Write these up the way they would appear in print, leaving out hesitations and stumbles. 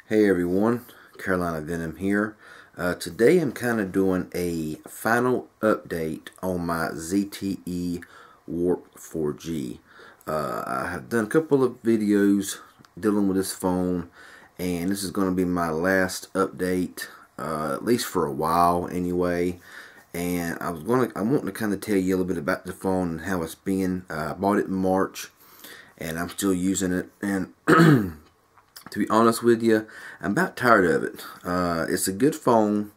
Hey everyone, Carolina Venom here. Today I'm kind of doing a final update on my ZTE Warp 4G. I have done a couple of videos dealing with this phone, and this is going to be my last update, at least for a while anyway. And I wanting to kind of tell you a little bit about the phone and how it's been. I bought it in March, and I'm still using it, and to be honest with you, I'm about tired of it. It's a good phone.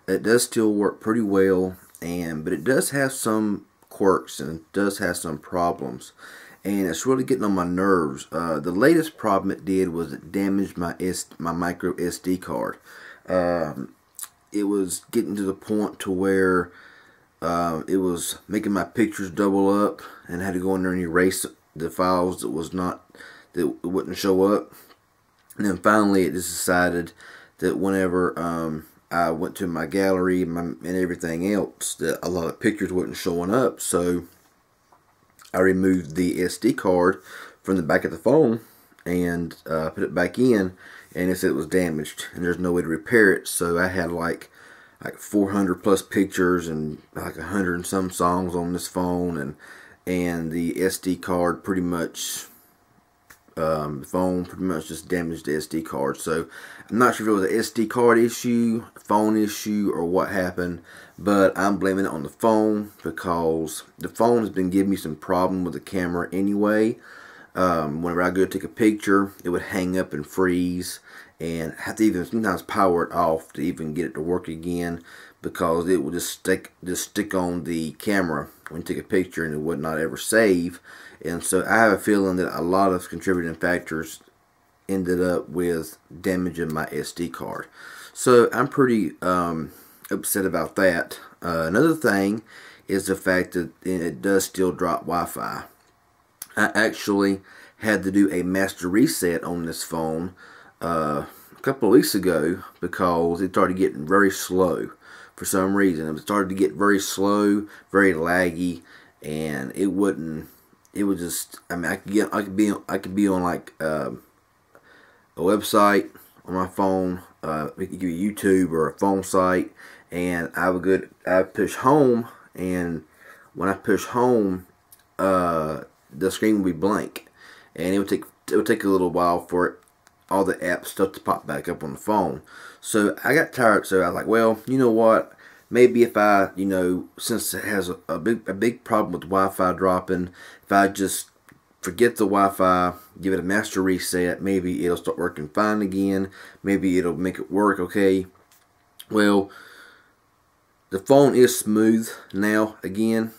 It does still work pretty well, but it does have some quirks and it does have some problems, and it's really getting on my nerves. The latest problem it did was it damaged my micro SD card. It was getting to the point to where it was making my pictures double up, and I had to go in there and erase the files that wouldn't show up. And then finally it just decided that whenever I went to my gallery and everything else, that a lot of pictures wasn't showing up. So I removed the SD card from the back of the phone and put it back in, and it said it was damaged and there's no way to repair it. So I had like 400 plus pictures and like 100 and some songs on this phone, and the SD card pretty much the phone pretty much just damaged the SD card. So I'm not sure if it was an SD card issue, phone issue, or what happened, but I'm blaming it on the phone because the phone has been giving me some problem with the camera anyway. Whenever I go to take a picture, it would hang up and freeze, and I have to even sometimes power it off to even get it to work again, because it would just stick on the camera when you take a picture and it would not ever save. And so I have a feeling that a lot of contributing factors ended up with damaging my SD card. So I'm pretty upset about that. Another thing is the fact that it does still drop Wi-Fi. I actually had to do a master reset on this phone a couple of weeks ago because it started getting very slow for some reason. It started to get very slow, very laggy, and it wouldn't. It was just, I mean, I could be on like a website on my phone. It could be YouTube or a phone site, and I'd push home, and when I push home, the screen would be blank, and it would take a little while for all the app stuff to pop back up on the phone. So I got tired. So I was like, well, you know what? Maybe if I, since it has a big problem with Wi-Fi dropping, if I just forget the Wi-Fi, give it a master reset, maybe it'll start working fine again. Maybe it'll make it work okay. Well, the phone is smooth now again.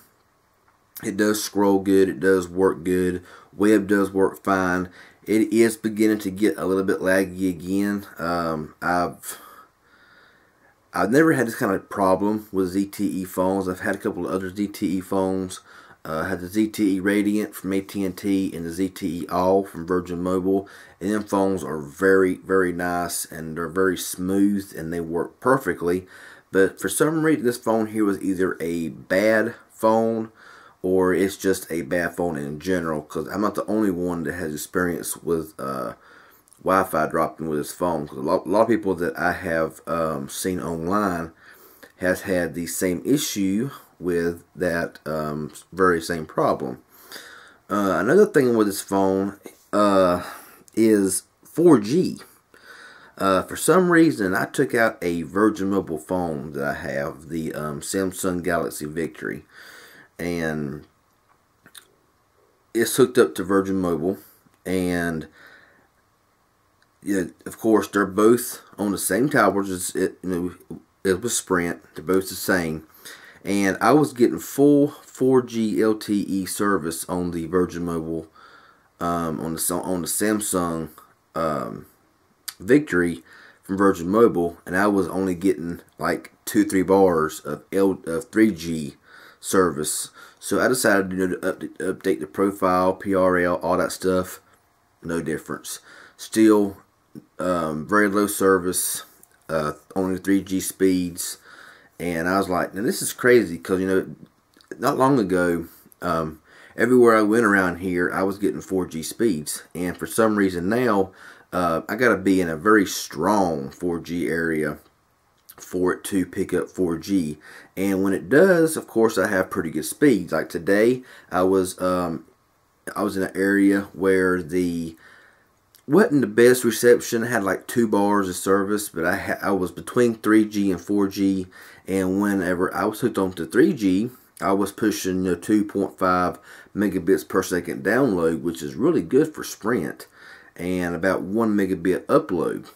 It does scroll good. It does work good. Web does work fine. It is beginning to get a little bit laggy again. I've never had this kind of problem with ZTE phones. I've had a couple of other ZTE phones. I had the ZTE Radiant from AT&T and the ZTE All from Virgin Mobile. And them phones are very, very nice, and they're very smooth, and they work perfectly. But for some reason, this phone here was either a bad phone or it's just a bad phone in general, because I'm not the only one that has experience with Wi-Fi dropping with his phone. Because a lot of people that I have seen online has had the same issue with that very same problem. Another thing with this phone is 4G. For some reason, I took out a Virgin Mobile phone that I have, the Samsung Galaxy Victory, and it's hooked up to Virgin Mobile, and yeah, of course they're both on the same towers. It was Sprint. They're both the same, and I was getting full 4G LTE service on the Virgin Mobile, on the Samsung Victory from Virgin Mobile, and I was only getting like 2-3 bars of 3G service. So I decided to update the profile, PRL, all that stuff. No difference. Still very low service, only 3G speeds, and I was like, now this is crazy, because not long ago, everywhere I went around here, I was getting 4G speeds, and for some reason now, I got to be in a very strong 4G area for it to pick up 4G. And when it does, of course, I have pretty good speeds. Like today, I was in an area where the wasn't the best reception. I had like 2 bars of service, but I was between 3G and 4G, and whenever I was hooked on to 3G, I was pushing 2.5 megabits per second download, which is really good for Sprint, and about 1 megabit upload.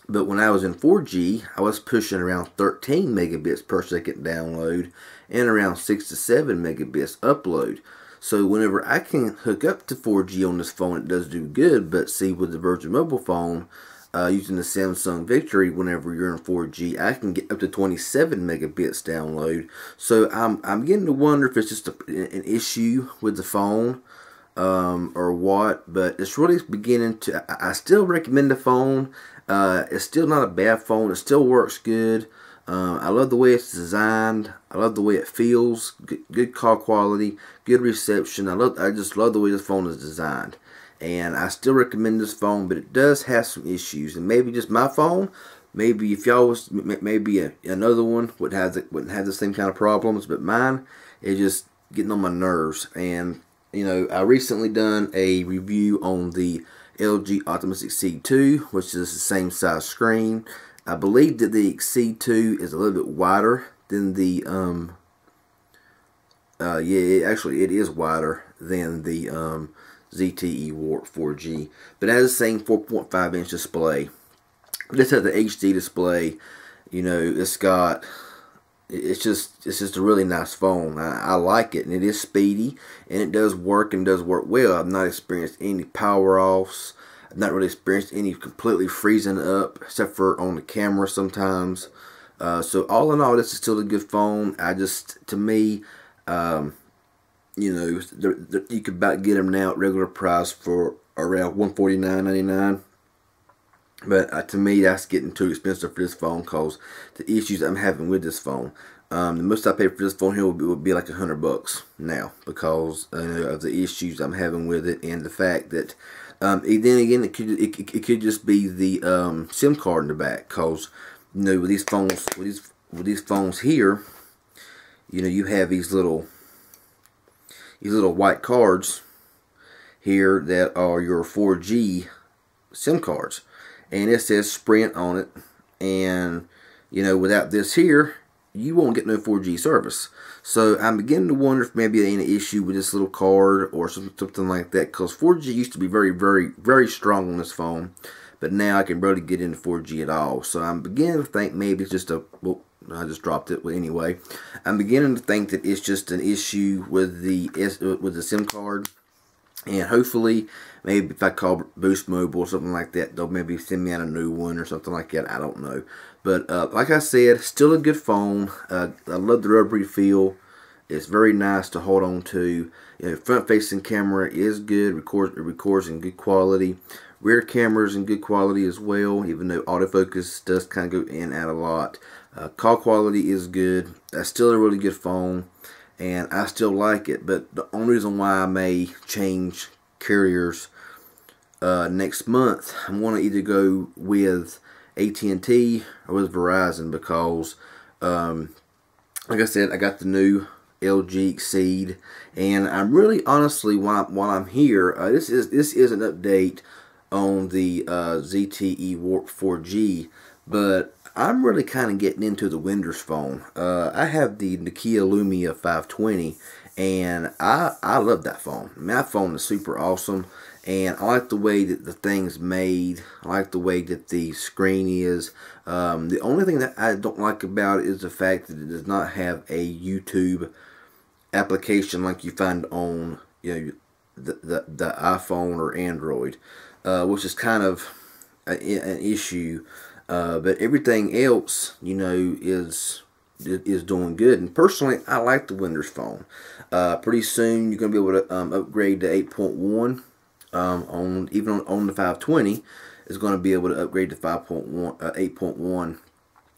But when I was in 4G, I was pushing around 13 megabits per second download and around 6 to 7 megabits upload. So whenever I can hook up to 4G on this phone, it does do good. But see, with the Virgin Mobile phone, using the Samsung Victory, whenever you're in 4G, I can get up to 27 megabits download. So I'm getting to wonder if it's just an issue with the phone or what. But it's really beginning to. I still recommend the phone. It's still not a bad phone. It still works good. I love the way it's designed. I love the way it feels. Good call quality, good reception. I just love the way this phone is designed, and I still recommend this phone. But it does have some issues, and maybe just my phone. Maybe if y'all was another one wouldn't have the same kind of problems. But mine is just getting on my nerves. And I recently done a review on the LG Optimus Exceed 2, which is the same size screen. I believe that the Exceed 2 is a little bit wider than the, it is wider than the ZTE Warp 4G. But it has the same 4.5 inch display. This has the HD display. It's just a really nice phone. I like it, and it is speedy, and it does work well. I've not experienced any power offs. I've not really experienced any completely freezing up, except for on the camera sometimes. So all in all, this is still a good phone. To me, you could about get them now at regular price for around $149.99. But to me, that's getting too expensive for this phone because the issues I'm having with this phone. The most I pay for this phone here would be like $100 now because of the issues I'm having with it, and the fact that then again it could just be the SIM card in the back, because with these phones here, you have these little white cards here that are your 4G SIM cards, and it says Sprint on it, and without this here, you won't get no 4G service. So I'm beginning to wonder if maybe there ain't an issue with this little card or something like that, because 4G used to be very, very, very strong on this phone, but now I can barely get into 4G at all. So I'm beginning to think maybe it's just I just dropped it. Well, anyway, I'm beginning to think that it's just an issue with the SIM card. And hopefully, maybe if I call Boost Mobile or something like that, they'll maybe send me out a new one or something like that. I don't know. But like I said, still a good phone. I love the rubbery feel. It's very nice to hold on to. Front-facing camera is good. It records in good quality. Rear camera is in good quality as well, even though autofocus does kind of go in and out a lot. Call quality is good. That's still a really good phone, and I still like it. But the only reason why I may change carriers next month, I'm going to either go with AT&T or with Verizon, because like I said, I got the new LG Exceed, and I'm really honestly, while I'm here, this is an update on the ZTE Warp 4G, but I'm really kind of getting into the Windows phone. I have the Nokia Lumia 520, and I love that phone. I mean, that phone is super awesome, and I like the way that the thing's made. I like the way that the screen is. The only thing that I don't like about it is the fact that it does not have a YouTube application like you find on the iPhone or Android, which is kind of an issue. But everything else, is doing good. And personally, I like the Windows phone. Pretty soon, you're going to be able to upgrade to 8.1. Even on the 520, is going to be able to upgrade to 8.1.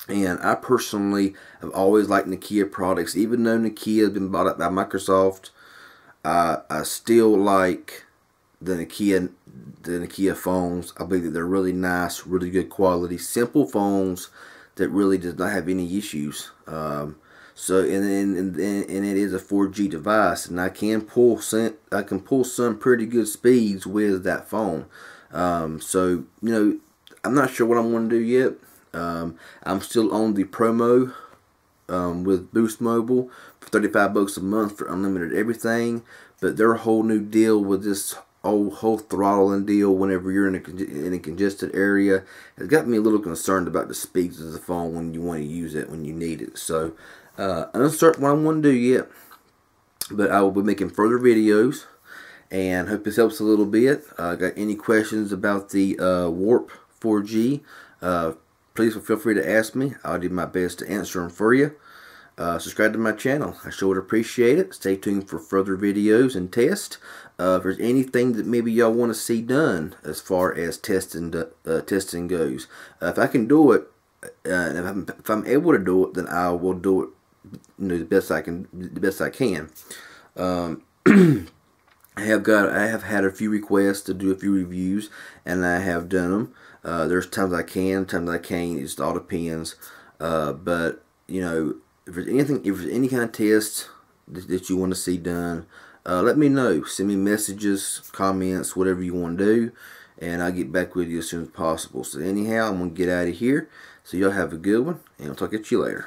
And I personally have always liked Nokia products, even though Nokia has been bought up by Microsoft. I still like the Nokia phones. I believe that they're really nice, really good quality, simple phones that really does not have any issues. So and it is a 4G device, and I can pull some pretty good speeds with that phone. So I'm not sure what I'm going to do yet. I'm still on the promo with Boost Mobile for 35 bucks a month for unlimited everything, but their whole new deal with this whole throttling deal whenever you're in a congested area has got me a little concerned about the speeds of the phone when you want to use it, when you need it. So I'm not certain what I'm going to do yet, but I will be making further videos, and hope this helps a little bit. Got any questions about the Warp 4G, please feel free to ask me. I'll do my best to answer them for you. Subscribe to my channel. I sure would appreciate it. Stay tuned for further videos and tests. If there's anything that maybe y'all want to see done as far as testing goes, if I can do it, and if I'm able to do it, then I will do it. The best I can. I have had a few requests to do a few reviews, and I have done them. There's times I can, times I can't. It just all depends. But if there's any kind of test that you want to see done, let me know. Send me messages, comments, whatever you want to do, and I'll get back with you as soon as possible. So anyhow, I'm gonna get out of here. So y'all have a good one, and I'll talk to you later.